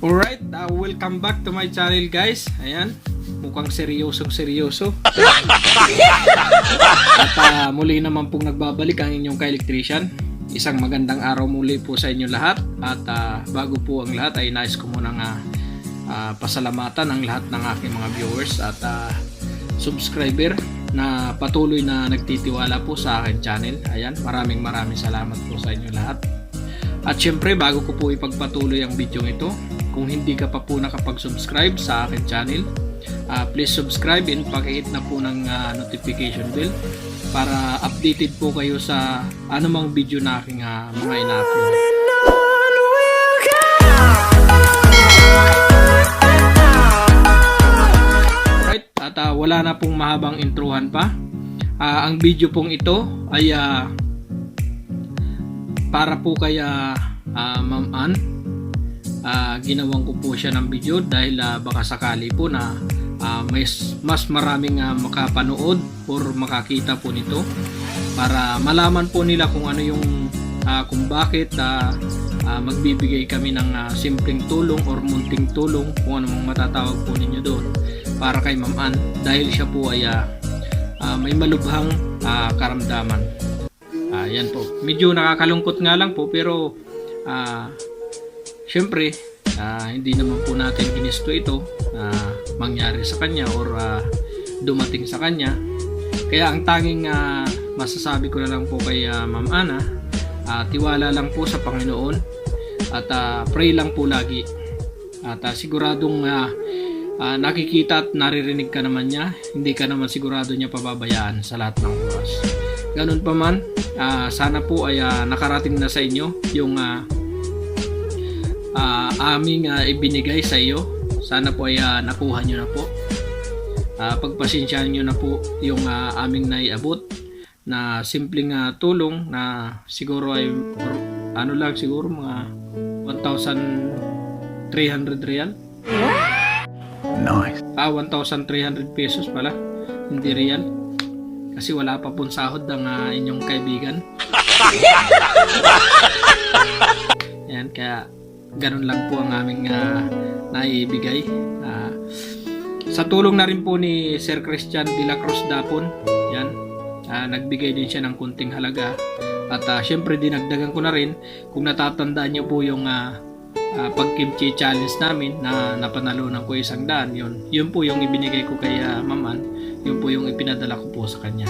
Alright, welcome back to my channel guys. Ayan, mukhang seryoso. At muli naman pong nagbabalik ang inyong ka-electrician. Isang magandang araw muli po sa inyo lahat. At bago po ang lahat ay nais ko munang pasalamatan ang lahat ng aking mga viewers at subscriber na patuloy na nagtitiwala po sa aking channel. Ayan, maraming salamat po sa inyo lahat. At syempre, bago ko po ipagpatuloy ang video ito, kung hindi ka pa po nakapag-subscribe sa akin channel, please subscribe and pakihit na po ng notification bell para updated po kayo sa anumang video na aking mga ina-upload. Right, at wala na pong mahabang introhan pa. Ang video pong ito ay para po kaya Ma'am Ann. Ginawan ko po siya ng video dahil baka sakali po na mas maraming makapanood or makakita po nito para malaman po nila kung ano yung kung bakit magbibigay kami ng simpleng tulong or munting tulong, kung ano mang matatawag po ninyo doon, para kay Ma'am Ann dahil siya po ay may malubhang karamdaman. Yan po, medyo nakakalungkot nga lang po, pero syempre hindi naman po natin ginisto ito mangyari sa kanya or dumating sa kanya. Kaya ang tanging masasabi ko na lang po kay Ma'am Ana, tiwala lang po sa Panginoon at pray lang po lagi at siguradong nakikita at naririnig ka naman niya. Hindi ka naman sigurado niya pababayaan sa lahat ng oras. Ganun pa man, sana po ay nakarating na sa inyo yung aming ibinigay sa iyo. Sana po ay nakuha nyo na po. Pagpasensyahan nyo na po yung aming naiabot na simpleng tulong na siguro ay siguro mga 1,300 real. Nice. 1,300 pesos pala, hindi real. Kasi wala pa pong sahod ng inyong kaibigan. Yan, kaya ganun lang po ang aming naibigay. Sa tulong na rin po ni Sir Christian de la Cruz Dapon, yan, nagbigay din siya ng kunting halaga. At syempre dinagdagan ko na rin, kung natatandaan niyo po yung pag-kimchi challenge namin na napanalunan ko 100, yun po yung ibinigay ko kay Ma'am Ann. Yun po yung ipinadala ko po sa kanya.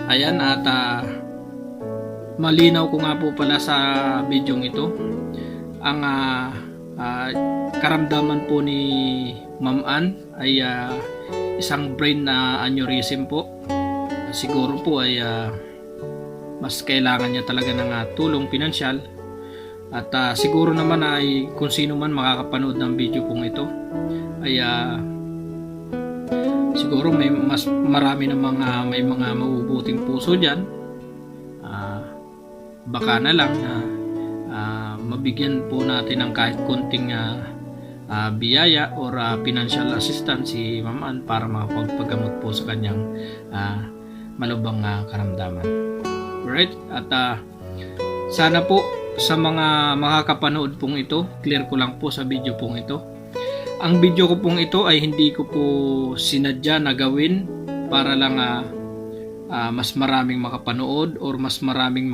Ayan, at malinaw ko nga po pala sa video ito ang karamdaman po ni Ma'am Ann ay isang brain aneurysm po. Siguro po ay mas kailangan niya talaga ng tulong pinansyal. At siguro naman ay kung sino man makakapanood ng video pong ito ay siguro may mas marami ng may mga mabubuting puso diyan. Baka na lang mabigyan po natin ng kahit konting biyaya or financial assistance si Ma'am Ann para makapagpagamot po sa kanyang malubhang karamdaman. Alright, at sana po sa mga makakapanood pong ito, clear ko lang po sa video pong ito. Ang video ko pong ito ay hindi ko po sinadya na gawin para lang mas maraming makapanood or mas maraming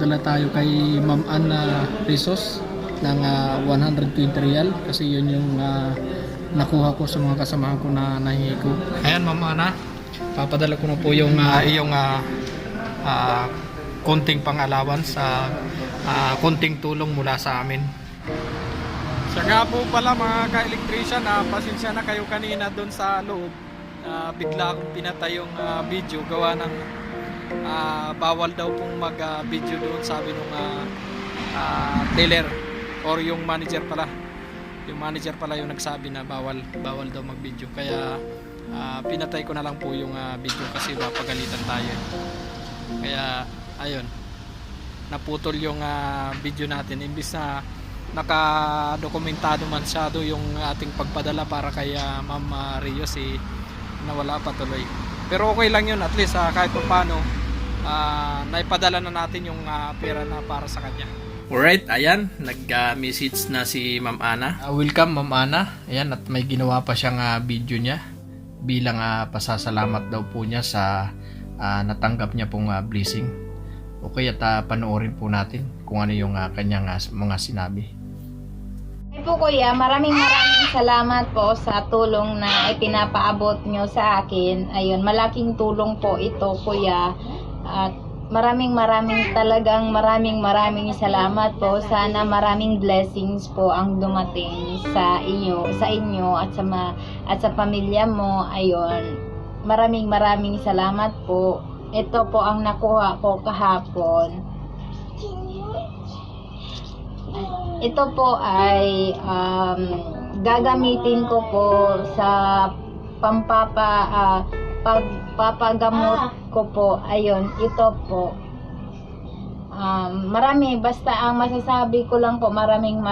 nagpapadala tayo kay Ma'am Anna Rizos ng 120 real kasi yun yung nakuha ko sa mga kasamahan ko na nahingi ko. Ayan Ma'am Anna, papadala ko na po yung iyong konting pang-allowance sa konting tulong mula sa amin. Siya nga po pala mga ka-electrician, pasensya na kayo kanina doon sa loob. Bigla akong pinatay yung video gawa ng bawal daw pong mag-video doon, sabi nung teller or yung manager pala. Yung manager pala yung nagsabi na bawal daw mag-video. Kaya pinatay ko na lang po yung video kasi mapagalitan tayo. Kaya ayun, naputol yung video natin. Imbis na nakadokumentado man masyado yung ating pagpadala para kay Ma'am Rios, nawala pa tuloy. Pero okay lang yun, at least kahit pa paano naipadala na natin yung pera na para sa kanya. Alright, ayan, nag-message na si Ma'am Anna. Welcome Ma'am Anna. Ayan, at may ginawa pa siyang video niya bilang pasasalamat daw po niya sa natanggap niya pong blessing. Okay, at panoorin po natin kung ano yung kanyang mga sinabi. Ay po kuya, maraming salamat po sa tulong na ipinapaabot nyo sa akin. Ayun, malaking tulong po ito kuya. At maraming salamat po. Sana maraming blessings po ang dumating sa inyo at sa pamilya mo. Ayun, maraming salamat po. Ito po ang nakuha ko kahapon. Ito po ay gagamitin ko po sa pagpapagamot ko po. Ayun, ito po. Basta ang masasabi ko lang po, maraming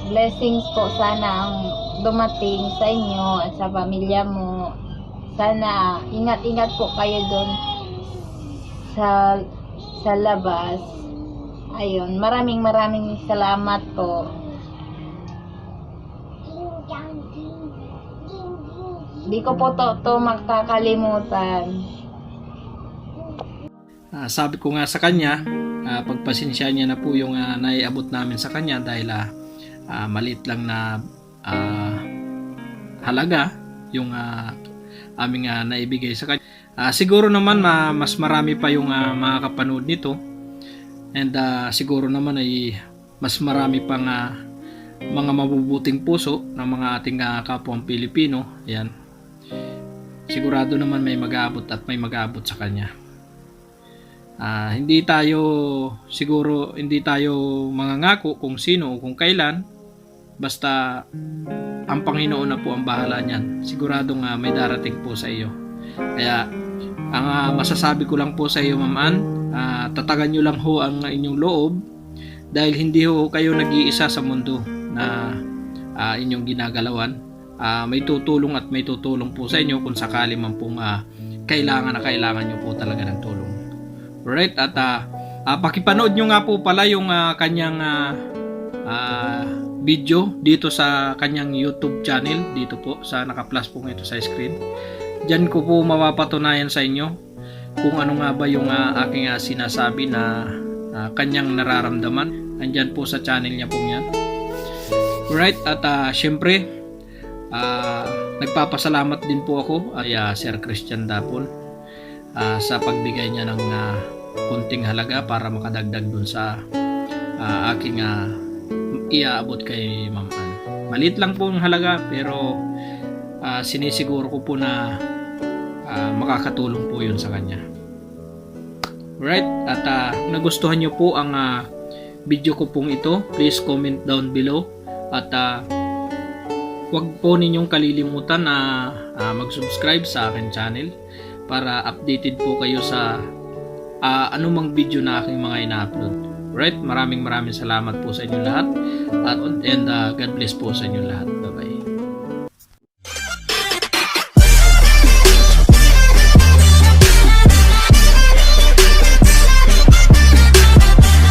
blessings po sana ang dumating sa inyo at sa pamilya mo. Sana ingat-ingat po kayo doon sa labas. Ayun, maraming salamat po. Di ko po to makakalimutan. Sabi ko nga sa kanya, pagpasensya niya na po yung naiabot namin sa kanya dahil maliit lang na halaga yung aming naibigay sa kanya. Siguro naman mas marami pa yung makakapanood nito, and siguro naman ay mas marami pang mga mabubuting puso ng mga ating kapwang Pilipino. Ayan, sigurado naman may mag-aabot at may mag-aabot sa kanya. Hindi tayo mangangako kung sino o kung kailan, basta ang Panginoon na po ang bahala niyan. Siguradong may darating po sa iyo. Kaya ang masasabi ko lang po sa iyo Ma'am Ann, tatagan nyo lang ho ang inyong loob dahil hindi ho kayo nag-iisa sa mundo na inyong ginagalawan. May tutulong at may tutulong po sa inyo kung sakali man pong kailangan nyo po talaga ng tulong. Alright, at pakipanood nyo nga po pala yung kanyang video dito sa kanyang YouTube channel, dito po sa naka-plus po ito sa screen. Diyan ko po mapapatunayan sa inyo kung ano nga ba yung aking sinasabi na kanyang nararamdaman. Andyan po sa channel niya pong yan. Alright, at syempre nagpapasalamat din po ako ay Sir Christian Dapon sa pagbigay niya ng kunting halaga para makadagdag dun sa aking iaabot kay Ma'am Ann. Maliit lang po ang halaga pero sinisiguro ko po na makakatulong po yun sa kanya. Right, at nagustuhan nyo po ang video ko pong ito, please comment down below at huwag po ninyong kalilimutan na mag-subscribe sa akin channel para updated po kayo sa anumang video na aking mga ina-upload. Right, maraming salamat po sa inyo lahat and God bless po sa inyo lahat. Bye bye.